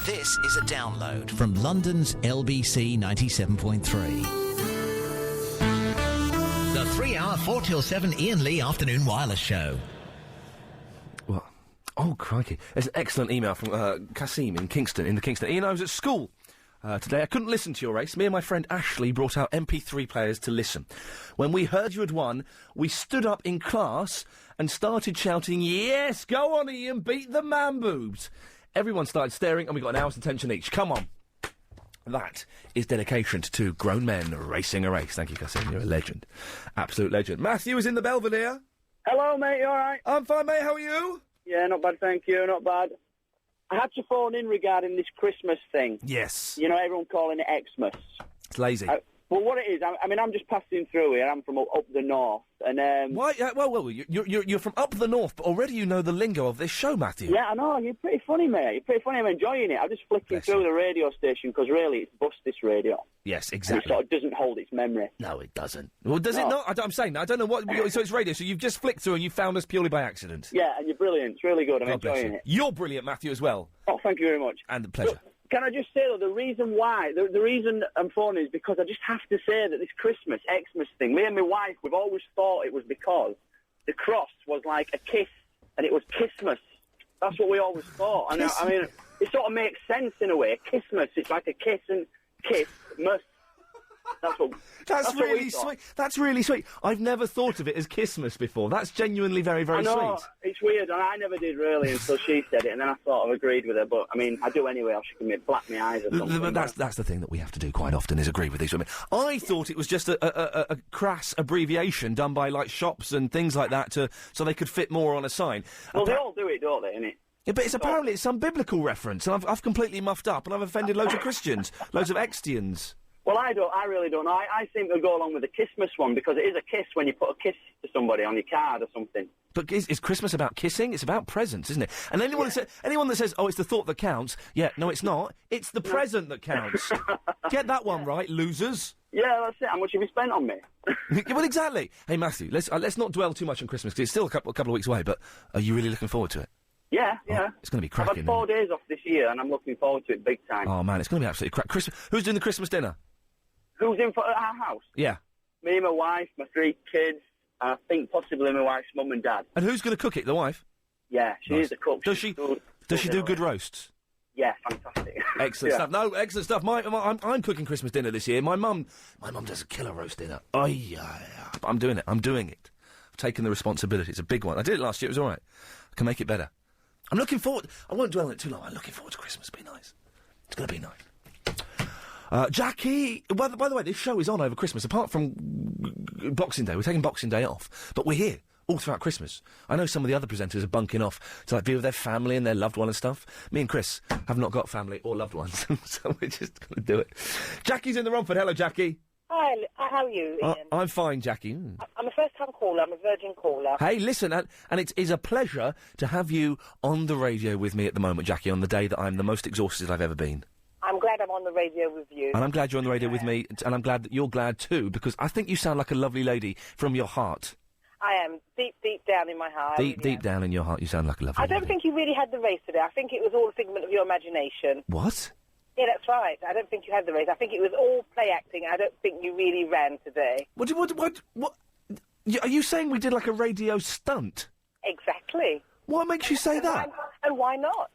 This is a download from London's LBC 97.3. The 3-hour 4 till 7 Iain Lee Afternoon Wireless Show. Well, oh, crikey. There's an excellent email from Kasim in Kingston, Iain, I was at school today. I couldn't listen to your race. Me and my friend Ashley brought out MP3 players to listen. When we heard you had won, we stood up in class and started shouting, "Yes, go on, Iain, beat the man boobs." Everyone started staring and we got an hour's attention each. Come on. That is dedication to two grown men racing a race. Thank you, Kasim. You're a legend. Absolute legend. Matthew is in the Belvedere. Hello, mate. You all right? I'm fine, mate. How are you? Yeah, not bad, thank you. Not bad. I had to phone in regarding this Christmas thing. Yes. You know, everyone calling it Xmas. It's lazy. Well, what it is, I mean, I'm just passing through here. I'm from up the north, and Why? Well, you're from up the north, but already you know the lingo of this show, Matthew. Yeah, I know. You're pretty funny, mate. You're pretty funny. I'm enjoying it. I'm just flicking Bless through you. the radio station because really, it's bust this radio. Yes, And it exactly. sort of doesn't hold its memory. No, it doesn't. Well, does it No. not? I'm saying, I don't know what. So it's radio. So you've just flicked through and you found us purely by accident. Yeah, and you're brilliant. It's really good. I'm God bless enjoying you. it. You're brilliant, Matthew, as well. Oh, thank you very much. And a pleasure. Can I just say, though, the reason why, the reason I'm phoning is because I just have to say that this Xmas thing, me and my wife, we've always thought it was because the cross was like a kiss, and it was Kissmas. That's what we always thought. And I mean, it sort of makes sense in a way. Kissmas, it's like a kiss and kiss-mas. That's That's what really we thought. sweet. That's really sweet. I've never thought of it as Kissmas before. That's genuinely very, very I know, sweet. it's weird, and I never did really until she said it, and then I sort of agreed with her, but, I mean, I do anyway, else she can black my eyes or something. That's the thing that we have to do quite often, is agree with these women. I thought it was just a crass abbreviation done by, like, shops and things like that so they could fit more on a sign. Well, they all do it, don't they, innit? Yeah, but apparently it's some biblical reference, and I've completely muffed up, and I've offended loads of Christians, loads of Extians. Well, I really don't know. I seem to go along with the Kissmas one because it is a kiss when you put a kiss to somebody on your card or something. But is Christmas about kissing? It's about presents, isn't it? And anyone that says, "Oh, it's the thought that counts," yeah, no, it's not. It's the present that counts. Get that one right, losers. Yeah, that's it. How much have you spent on me? Yeah, well, exactly. Hey, Matthew, let's not dwell too much on Christmas because it's still a couple of weeks away. But are you really looking forward to it? Yeah. It's going to be I've cracking. had 4 days off this year, and I'm looking forward to it big time. Oh man, it's going to be absolutely cracking. Who's doing the Christmas dinner? Who's in for at our house? Yeah. Me, my wife, my 3 kids, and I think possibly my wife's mum and dad. And who's going to cook it? The wife? Yeah, she Nice. is a cook. Does she do good roasts? Yeah, fantastic. Excellent Yeah. stuff. No, excellent stuff. I'm cooking Christmas dinner this year. My mum does a killer roast dinner. But I'm doing it. I've taken the responsibility. It's a big one. I did it last year. It was all right. I can make it better. I'm looking forward. I won't dwell on it too long. I'm looking forward to Christmas. It'll be nice. It's going to be nice. Jackie, by the way, this show is on over Christmas, apart from Boxing Day. We're taking Boxing Day off, but we're here all throughout Christmas. I know some of the other presenters are bunking off to, like, be with their family and their loved one and stuff. Me and Chris have not got family or loved ones, so we're just going to do it. Jackie's in the Romford. Hello, Jackie. Hi, how are you, Ian? I'm fine, Jackie. I'm a first-time caller. I'm a virgin caller. Hey, listen, and it is a pleasure to have you on the radio with me at the moment, Jackie, on the day that I'm the most exhausted I've ever been. I'm glad I'm on the radio with you. And I'm glad you're on the radio with me, and I'm glad that you're glad too, because I think you sound like a lovely lady from your heart. I am, deep down in my heart. Deep down in your heart, you sound like a lovely lady. I don't think you really had the race today. I think it was all a figment of your imagination. What? Yeah, that's right. I don't think you had the race. I think it was all play acting. I don't think you really ran today. What? Are you saying we did like a radio stunt? Exactly. What makes you say that? And why not?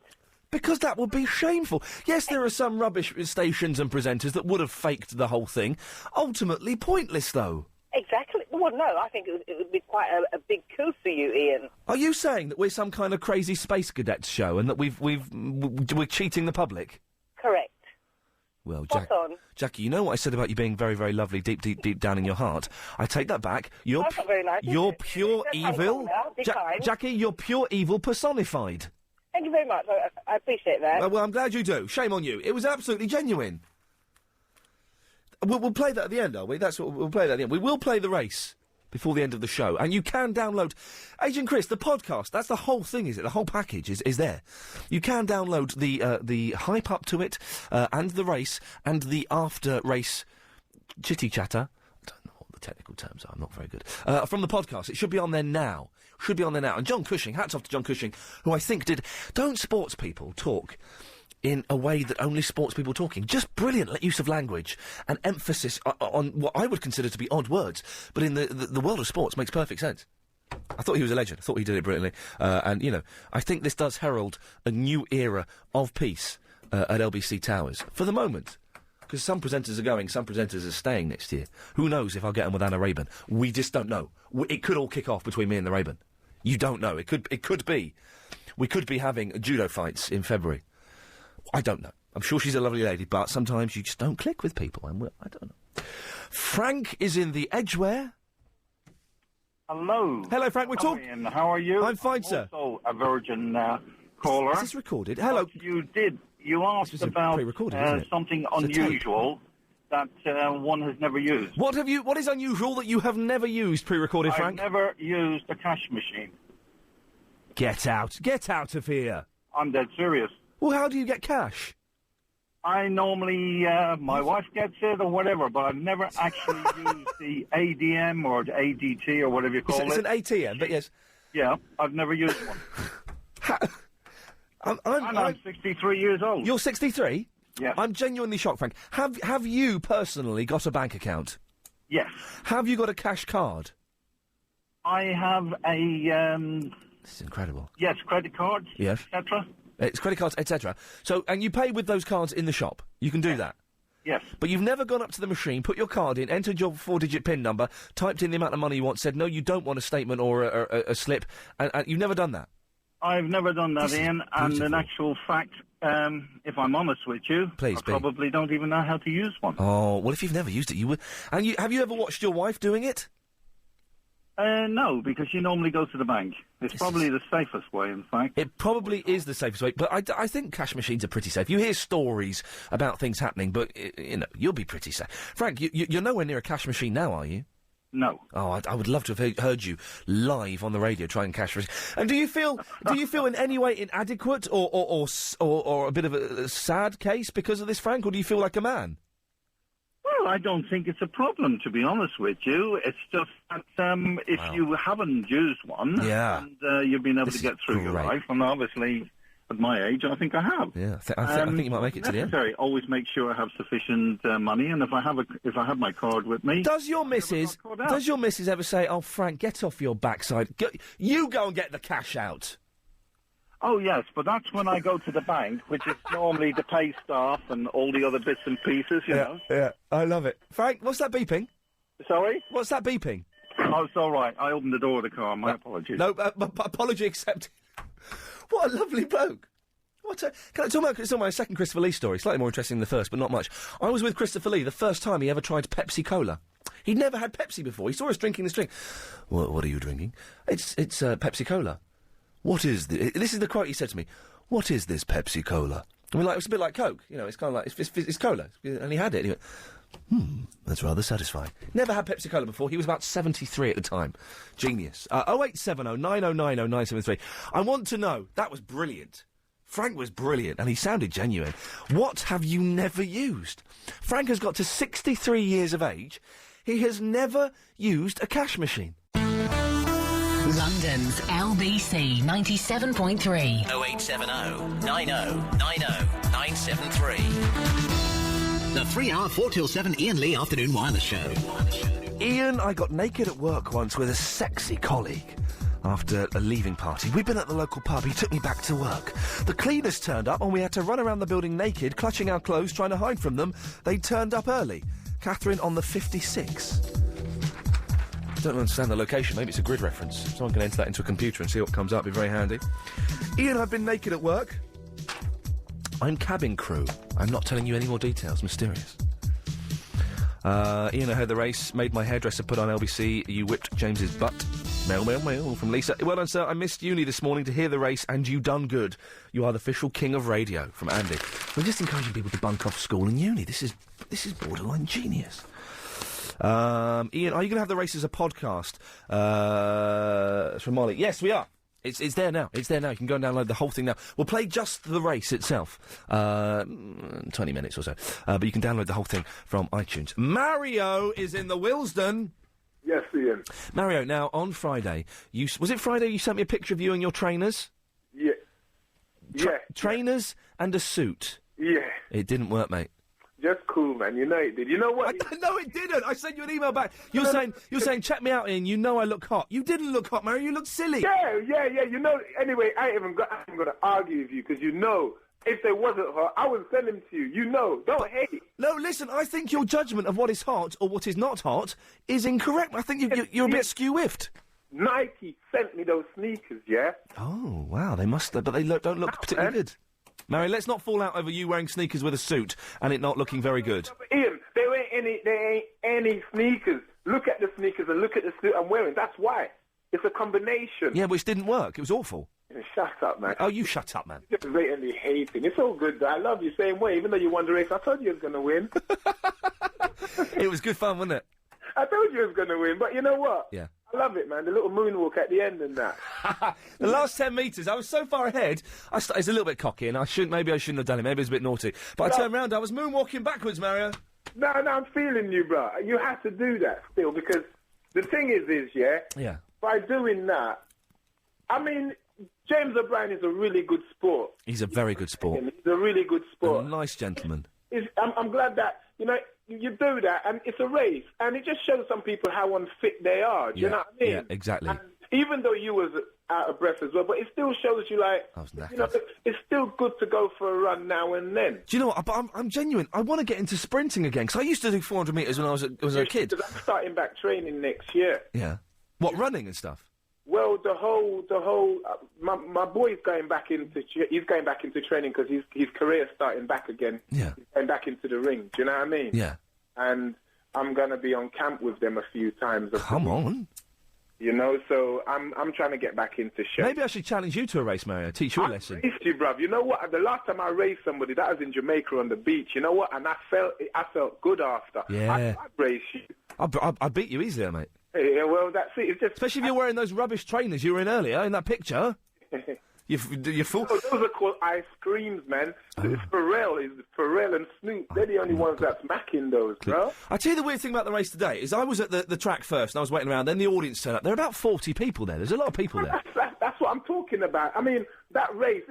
Because that would be shameful. Yes, there are some rubbish stations and presenters that would have faked the whole thing. Ultimately pointless, though. Exactly. Well, no, I think it would be quite a big coup for you, Ian. Are you saying that we're some kind of crazy space cadets show and that we're cheating the public? Correct. Well, Spot on. Jackie, you know what I said about you being very, very lovely, deep down in your heart. I take that back. That's not very nice, is You're it? pure Don't evil. take that, be kind. Jackie, you're pure evil personified. Thank you very much. I appreciate that. Well, I'm glad you do. Shame on you. It was absolutely genuine. We'll play that at the end, are we? That's what we'll play that at the end. We will play the race before the end of the show, and you can download Agent Chris, the podcast. That's the whole thing, is it? The whole package is there. You can download the hype up to it, and the race, and the after race chitty chatter. I don't know what the technical terms are. I'm not very good. From the podcast, it should be on there now. And John Cushing, hats off to John Cushing, who I think did. Don't sports people talk in a way that only sports people talking. Just brilliant use of language and emphasis on what I would consider to be odd words, but in the world of sports makes perfect sense. I thought he was a legend. I thought he did it brilliantly. And, you know, I think this does herald a new era of peace at LBC Towers. For the moment. Because some presenters are going, some presenters are staying next year. Who knows if I'll get on with Anna Rayburn? We just don't know. It could all kick off between me and the Rayburn. You don't know. It could be. We could be having judo fights in February. I don't know. I'm sure she's a lovely lady, but sometimes you just don't click with people. And I don't know. Frank is in the Edgware. Hello. Hello, Frank. We're talking. Ian, how are you? I'm fine, sir. Also a virgin caller. Is this recorded? Hello. But you did. You asked about something unusual that one has never used. What is unusual that you have never used, pre-recorded, Frank? I've never used a cash machine. Get out. Get out of here. I'm dead serious. Well, how do you get cash? I normally, my wife gets it or whatever, but I've never actually used the ADM or the ADT or whatever you call it. It's an ATM, but yes. Yeah, I've never used one. I'm 63 years old. You're 63? Yes. I'm genuinely shocked, Frank. Have you personally got a bank account? Yes. Have you got a cash card? I have a... This is incredible. Yes, credit cards, yes, etc. It's credit cards, etc. So, and you pay with those cards in the shop. You can do that. Yes. But you've never gone up to the machine, put your card in, entered your 4-digit PIN number, typed in the amount of money you want, said, no, you don't want a statement or a slip, and you've never done that? I've never done that, Ian, and in actual fact, if I'm honest with you, I probably don't even know how to use one. Oh, well, if you've never used it, you would. And have you ever watched your wife doing it? No, because you normally go to the bank. It's probably the safest way, in fact. It probably is the safest way, but I think cash machines are pretty safe. You hear stories about things happening, but, you know, you'll be pretty safe. Frank, you're nowhere near a cash machine now, are you? No. Oh, I would love to have heard you live on the radio trying cash machine. And do you feel in any way inadequate or a bit of a sad case because of this, Frank, or do you feel like a man? Well, I don't think it's a problem, to be honest with you. It's just that if you haven't used one, and you've been able to get through your life, and obviously at my age, I think I have. Yeah, I think you might make it to the end. Always make sure I have sufficient money, and if I have my card with me, does your missus ever say, "Oh, Frank, get off your backside. You go and get the cash out"? Oh, yes, but that's when I go to the bank, which is normally to pay staff and all the other bits and pieces, you know. Yeah, I love it. Frank, what's that beeping? Sorry? What's that beeping? Oh, it's all right. I opened the door of the car. My apologies. No, apology accepted. What a lovely bloke. Can I talk about my second Christopher Lee story? Slightly more interesting than the first, but not much. I was with Christopher Lee the first time he ever tried Pepsi Cola. He'd never had Pepsi before. He saw us drinking this drink. What are you drinking? It's Pepsi Cola. What is this? This is the quote he said to me. What is this Pepsi Cola? I mean, it's a bit like Coke. You know, it's kind of like, it's cola. And he had it. And he went, that's rather satisfying. Never had Pepsi Cola before. He was about 73 at the time. Genius. 0870 9090 973. I want to know. That was brilliant. Frank was brilliant, and he sounded genuine. What have you never used? Frank has got to 63 years of age. He has never used a cash machine. London's LBC 97.3. 0870 9090 973. The 3-hour 4 till 7 Iain Lee Afternoon Wireless Show. Iain, I got naked at work once with a sexy colleague. After a leaving party, we'd been at the local pub. He took me back to work. The cleaners turned up and we had to run around the building naked, clutching our clothes, trying to hide from them. They turned up early. Catherine on the 56. I don't understand the location. Maybe it's a grid reference. Someone can enter that into a computer and see what comes up. Be very handy. Iain, I've been naked at work. I'm cabin crew. I'm not telling you any more details. Mysterious. Iain, I heard the race. Made my hairdresser put on LBC. You whipped James's butt. Mail from Lisa. Well done, sir. I missed uni this morning to hear the race, and you done good. You are the official king of radio. From Andy. We're just encouraging people to bunk off school and uni. This is borderline genius. Iain, are you going to have the race as a podcast? From Molly. Yes, we are. It's there now. It's there now. You can go and download the whole thing now. We'll play just the race itself. 20 minutes or so. But you can download the whole thing from iTunes. Mario is in the Willesden. Yes, Iain. Mario, now, on Friday, was it Friday you sent me a picture of you and your trainers? Yeah. Trainers and a suit. Yeah. It didn't work, mate. Just cool, man. You know it did. You know what? No, it didn't. I sent you an email back. You're saying, check me out, Ian. You know I look hot. You didn't look hot, Mary. You look silly. Yeah. You know. Anyway, I ain't going to argue with you because you know if they wasn't hot, I would send them to you. You know. Don't hate. No, listen. I think your judgment of what is hot or what is not hot is incorrect. I think you're a bit skew-whiffed. Nike sent me those sneakers. Yeah. Oh wow, they must. But they don't look particularly good. Mary, let's not fall out over you wearing sneakers with a suit and it not looking very good. But Ian, there ain't any sneakers. Look at the sneakers and look at the suit I'm wearing. That's why. It's a combination. Yeah, which didn't work. It was awful. Shut up, man. Oh, you shut up, man. You're just blatantly hating. It's all good, though. I love you same way, even though you won the race. I told you you was going to win. It was good fun, wasn't it? I told you you was going to win, but you know what? Yeah. I love it, man. The little moonwalk at the end and that. The last 10 metres, I was so far ahead. It's a little bit cocky, and maybe I shouldn't have done it. Maybe it was a bit naughty. But I turned round, I was moonwalking backwards, Mario. No, I'm feeling you, bro. You have to do that still, because the thing is, yeah, by doing that, I mean, James O'Brien is a really good sport. He's a very good sport. He's a really good sport. A nice gentleman. I'm glad that, you do that, and it's a race, and it just shows some people how unfit they are. Do you know what I mean? Yeah, exactly. And even though you was out of breath as well, but it still shows you, like, it's still good to go for a run now and then. Do you know what? But I'm genuine. I want to get into sprinting again, because I used to do 400 metres when I was a kid. Because I'm starting back training next year. Yeah. What, running and stuff? Well, my boy's going back into training because his career's starting back again. Yeah. He's going back into the ring. Do you know what I mean? Yeah. And I'm going to be on camp with them a few times. Come on. So I'm trying to get back into shape. Maybe I should challenge you to a race, Mario. Teach you a lesson. I raced you, bruv. You know what? The last time I raced somebody, that was in Jamaica on the beach. You know what? And I felt good after. Yeah. I'd race you. I beat you easily, mate. Yeah, well, that's it. It's just... Especially if you're wearing those rubbish trainers you were in earlier, in that picture. You fool. Oh, those are called ice creams, man. It's Pharrell and Snoop. They're the only ones that's macking those, bro. I tell you the weird thing about the race today is I was at the track first and I was waiting around, then the audience turned up. There are about 40 people there. There's a lot of people there. That's what I'm talking about. I mean, that race,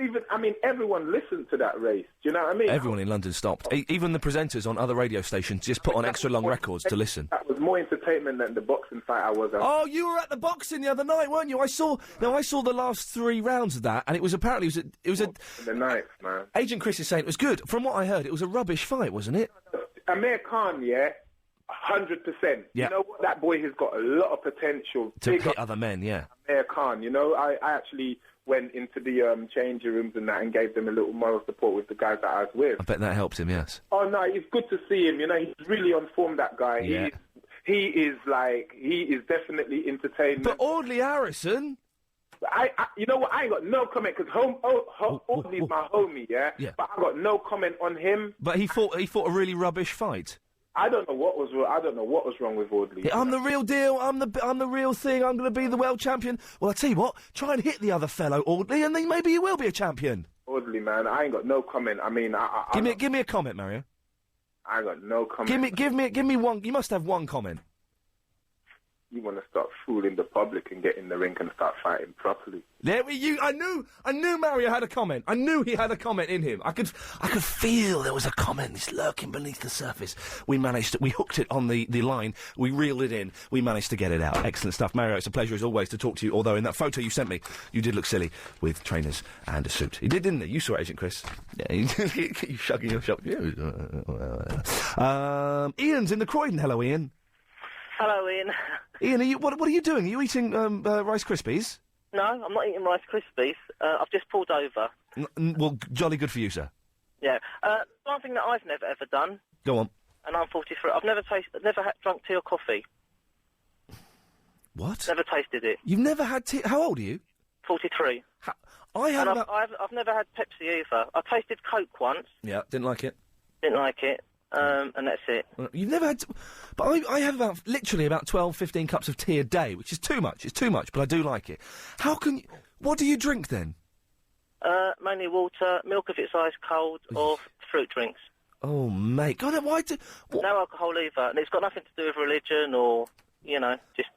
everyone listened to that race. Do you know what I mean? Everyone in London stopped. Even the presenters on other radio stations just put on extra long records to listen. That was more entertainment than the boxing fight I was at. Oh, you were at the boxing the other night, weren't you? I saw the last 3 rounds of that, and it was apparently the night, man. Agent Chris is saying it was good. From what I heard, it was a rubbish fight, wasn't it? Amir Khan, 100%. Yeah. You know what? That boy has got a lot of potential to hit other men. Yeah. Amir Khan. I actually went into the changing rooms and that and gave them a little moral support with the guys that I was with. I bet that helped him. Yes. Oh no, it's good to see him. He's really on form. That guy. Yeah. He is definitely entertainment. But Audley Harrison. You know what? I ain't got no comment because Audley's my homie, yeah. But I got no comment on him. But he fought a really rubbish fight. I don't know what was wrong. I don't know what was wrong with Audley. Yeah, I'm the real deal. I'm the real thing. I'm going to be the world champion. Well, I tell you what. Try and hit the other fellow, Audley, and then maybe you will be a champion. Audley, man, I ain't got no comment. I mean, give me a comment, Mario. I ain't got no comment. Give me one. You must have one comment. You want to start fooling the public and get in the ring and start fighting properly. I knew Mario had a comment. I knew he had a comment in him. I could feel there was a comment. It's lurking beneath the surface. We hooked it on the line. We reeled it in. We managed to get it out. Excellent stuff. Mario, it's a pleasure as always to talk to you, although in that photo you sent me, you did look silly with trainers and a suit. You did, didn't you? You saw it, Agent Chris. Yeah, you shugging your shop. Ian's in the Croydon. Hello, Ian. Hello, Ian. Ian, what are you doing? Are you eating Rice Krispies? No, I'm not eating Rice Krispies. I've just pulled over. Well, jolly good for you, sir. Yeah. One thing that I've never ever done. Go on. And I'm 43. I've never drunk tea or coffee. What? Never tasted it. You've never had tea? How old are you? 43. I've never had Pepsi either. I tasted Coke once. Yeah, didn't like it. Didn't like it. And that's it. You've never had... But I have literally about 12, 15 cups of tea a day, which is too much. It's too much, but I do like it. How can you... What do you drink, then? Mainly water, milk if it's ice cold, or fruit drinks. Oh, mate. God, why do... No alcohol either, and it's got nothing to do with religion or, just...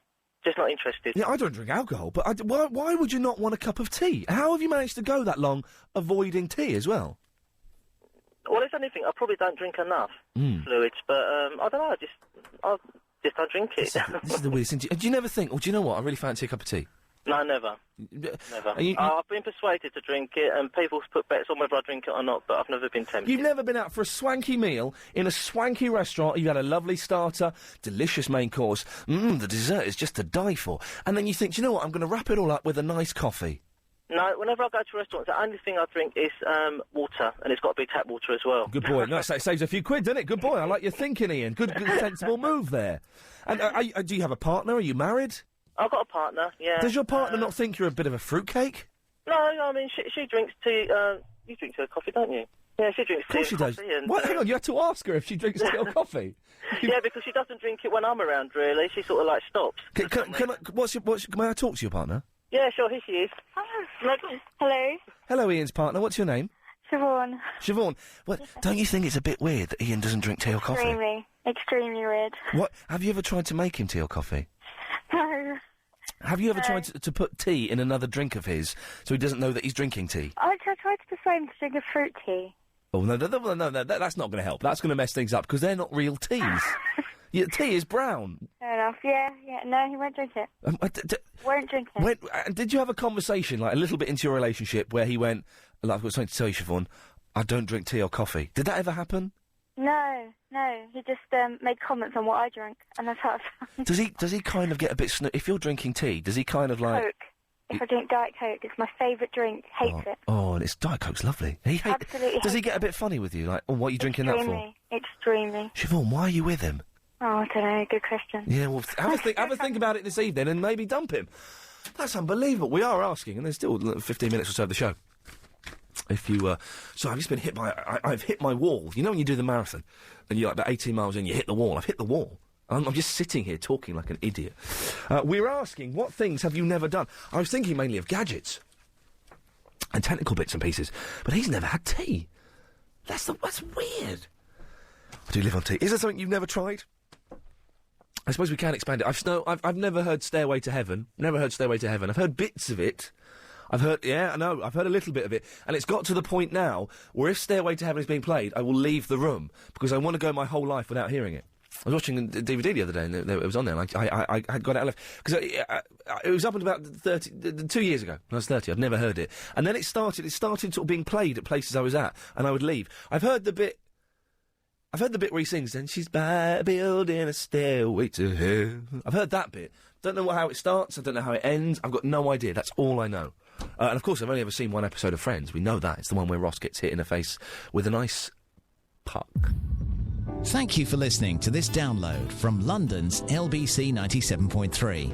Just not interested. Yeah, I don't drink alcohol, but why would you not want a cup of tea? How have you managed to go that long avoiding tea as well? Well, if anything, I probably don't drink enough fluids, but I don't know, I just don't drink it. This is the weirdest thing. Do you never think, do you know what, I really fancy a cup of tea? No, never. Never. I've been persuaded to drink it, and people's put bets on whether I drink it or not, but I've never been tempted. You've never been out for a swanky meal in a swanky restaurant, you've had a lovely starter, delicious main course, the dessert is just to die for, and then you think, do you know what, I'm going to wrap it all up with a nice coffee. No, whenever I go to restaurants, the only thing I drink is water, and it's got to be tap water as well. Good boy. No, that saves a few quid, doesn't it? Good boy. I like your thinking, Ian. Good sensible move there. And do you have a partner? Are you married? I've got a partner, yeah. Does your partner not think you're a bit of a fruitcake? No, I mean, she drinks tea, you drink tea or coffee, don't you? Yeah, she drinks tea and coffee. Of course she does. What? Hang on, you have to ask her if she drinks tea or coffee. Yeah, because she doesn't drink it when I'm around, really. She sort of, like, stops. May I talk to your partner? Yeah, sure, here she is. Hello. Hello, Ian's partner. What's your name? Siobhan. Siobhan. What? Don't you think it's a bit weird that Ian doesn't drink tea or coffee? Extremely weird. What? Have you ever tried to make him tea or coffee? No. Have you ever tried to put tea in another drink of his so he doesn't know that he's drinking tea? I tried to persuade him to drink a fruit tea. Oh, no, that's not going to help. That's going to mess things up because they're not real teas. Yeah, tea is brown. Fair enough, yeah. No, he won't drink it. Won't drink it. Did you have a conversation, like, a little bit into your relationship where he went, like, I've got something to tell you, Siobhan, I don't drink tea or coffee. Did that ever happen? No. He just made comments on what I drank, and that's how it sounds. Does he kind of get a bit if you're drinking tea, does he kind of like... Coke. If I drink Diet Coke, it's my favourite drink. Hates it. Oh, and Diet Coke's lovely. Absolutely. Does he get a bit funny with you? Like, what are you drinking that for? Extremely. Siobhan, why are you with him? Oh, I don't know. Good question. Yeah, well, have a think about it this evening and maybe dump him. That's unbelievable. We are asking, and there's still 15 minutes or so of the show. If you, so I've just been hit by, I've hit my wall. You know when you do the marathon, and you're like about 18 miles in, you hit the wall. I've hit the wall. I'm just sitting here talking like an idiot. We're asking, what things have you never done? I was thinking mainly of gadgets and technical bits and pieces, but he's never had tea. That's weird. I do live on tea. Is there something you've never tried? I suppose we can expand it. I've never heard Stairway to Heaven. Never heard Stairway to Heaven. I've heard bits of it. I've heard a little bit of it. And it's got to the point now where if Stairway to Heaven is being played, I will leave the room because I want to go my whole life without hearing it. I was watching a DVD the other day and it was on there and I had got out of left. Because it was up until about 2 years ago when I was 30. I'd never heard it. And then it started sort of being played at places I was at and I would leave. I've heard the bit where he sings, and she's building a stairway to heaven. I've heard that bit. Don't know how it starts. I don't know how it ends. I've got no idea. That's all I know. And of course, I've only ever seen one episode of Friends. We know that. It's the one where Ross gets hit in the face with a nice puck. Thank you for listening to this download from London's LBC 97.3.